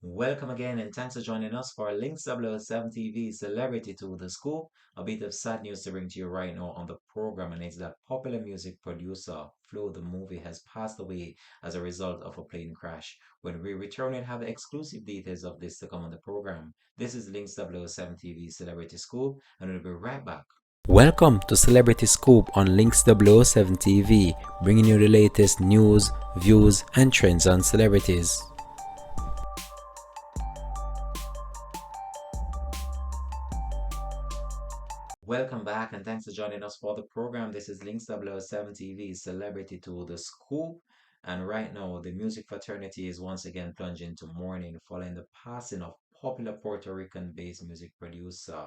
Welcome again and thanks for joining us for Links 007 TV Celebrity to the Scoop. A bit of sad news to bring to you right now on the program, and it's that popular music producer Flo the Movie has passed away as a result of a plane crash. When we return, we'll have the exclusive details of this to come on the program. This is Links 007 TV Celebrity Scoop, and we'll be right back. Welcome to Celebrity Scoop on Links 007 TV, bringing you the latest news, views, and trends on celebrities. Welcome back and thanks for joining us for the program. This is Links 007 TV Celebrity to the Scoop. And right now, the music fraternity is once again plunging into mourning following the passing of popular Puerto Rican based music producer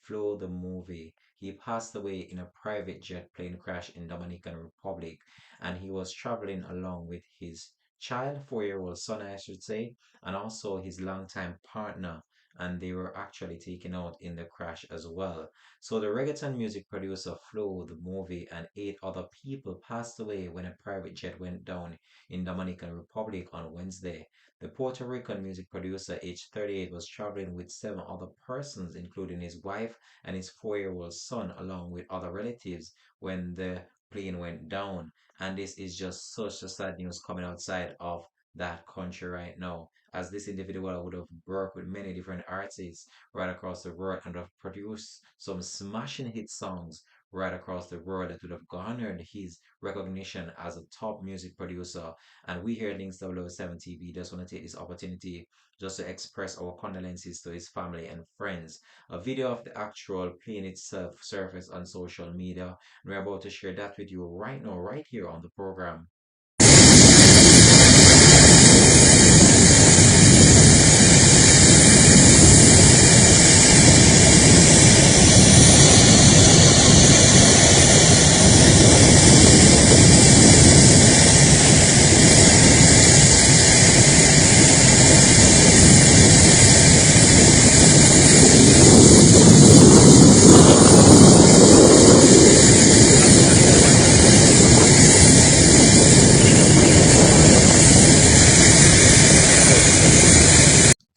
Flo the Movie. He passed away in a private jet plane crash in Dominican Republic, and he was traveling along with his child, 4-year-old son, I should say, and also his longtime partner. And they were actually taken out in the crash as well. So the reggaeton music producer Flo, the movie, and 8 other people passed away when a private jet went down in Dominican Republic on Wednesday. The Puerto Rican music producer, aged 38, was traveling with 7 other persons, including his wife and his 4-year-old son, along with other relatives, when the plane went down. And this is just such a sad news coming outside of that country right now, as this individual would have worked with many different artists right across the world and have produced some smashing hit songs right across the world that would have garnered his recognition as a top music producer. And we here at Links 007 TV just want to take this opportunity just to express our condolences to his family and friends. A video of the actual plane itself surfaced on social media, and we're about to share that with you right now, right here on the program.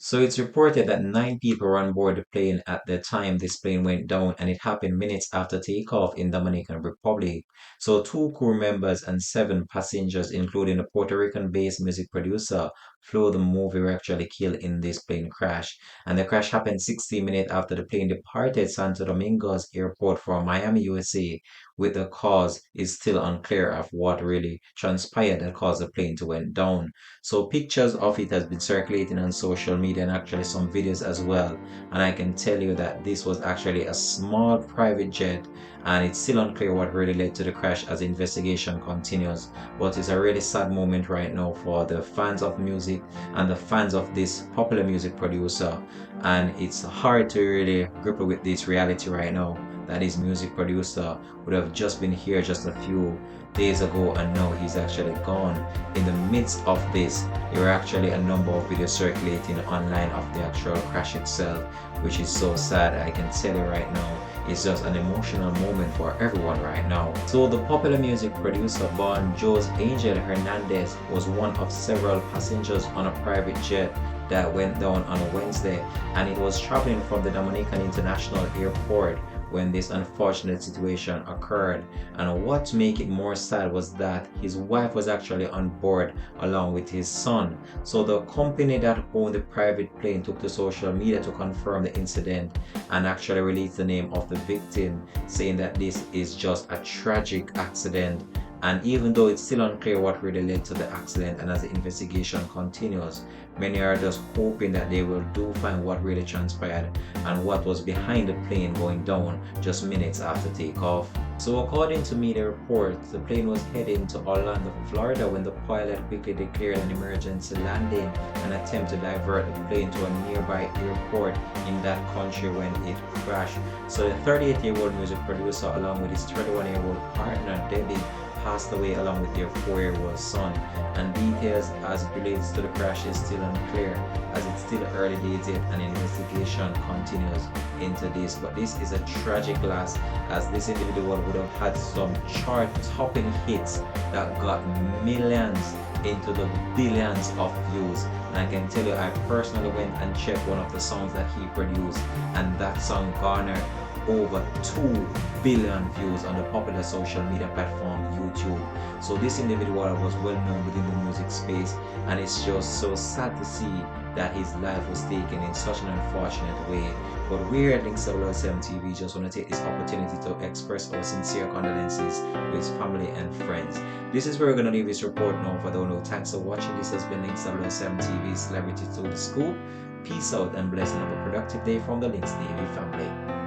So it's reported that 9 people were on board the plane at the time this plane went down, and it happened minutes after takeoff in Dominican Republic. So 2 crew members and 7 passengers, including the Puerto Rican-based music producer Flo the Movie, were actually killed in this plane crash. And the crash happened 60 minutes after the plane departed Santo Domingo's airport for Miami, USA, with the cause is still unclear of what really transpired that caused the plane to went down. So pictures of it has been circulating on social media and actually some videos as well. And I can tell you that this was actually a small private jet, and it's still unclear what really led to the crash as the investigation continues. But it's a really sad moment right now for the fans of music and the fans of this popular music producer. And it's hard to really grapple with this reality right now, that his music producer would have just been here just a few days ago, and now he's actually gone. In the midst of this, there are actually a number of videos circulating online of the actual crash itself, which is so sad. I can tell you right now, it's just an emotional moment for everyone right now. So the popular music producer born Joe's Angel Hernandez was one of several passengers on a private jet that went down on Wednesday, and it was traveling from the Dominican International Airport when this unfortunate situation occurred. And what to make it more sad was that his wife was actually on board along with his son. So the company that owned the private plane took to social media to confirm the incident and actually released the name of the victim, saying that this is just a tragic accident. And even though it's still unclear what really led to the accident, and as the investigation continues, many are just hoping that they will do find what really transpired and what was behind the plane going down just minutes after takeoff. So according to media reports, the plane was heading to Orlando, Florida, when the pilot quickly declared an emergency landing and attempt to divert the plane to a nearby airport in that country when it crashed. So the 38-year-old music producer, along with his 31-year-old partner Debbie, passed away along with their 4-year-old son, and details as it relates to the crash is still unclear, as it's still early days yet and investigation continues into this. But this is a tragic loss, as this individual would have had some chart-topping hits that got millions into the billions of views. And I can tell you, I personally went and checked one of the songs that he produced, and that song garnered over 2 billion views on the popular social media platform YouTube. So this individual was well known within the music space, and it's just so sad to see that his life was taken in such an unfortunate way. But we here at Links 007 TV just want to take this opportunity to express our sincere condolences to his family and friends. This is where we're going to leave this report now. For those who thanks for watching. This has been Links 007 TV, Celebrity to the Scoop. Peace out and blessing. Have a productive day from the Links TV family.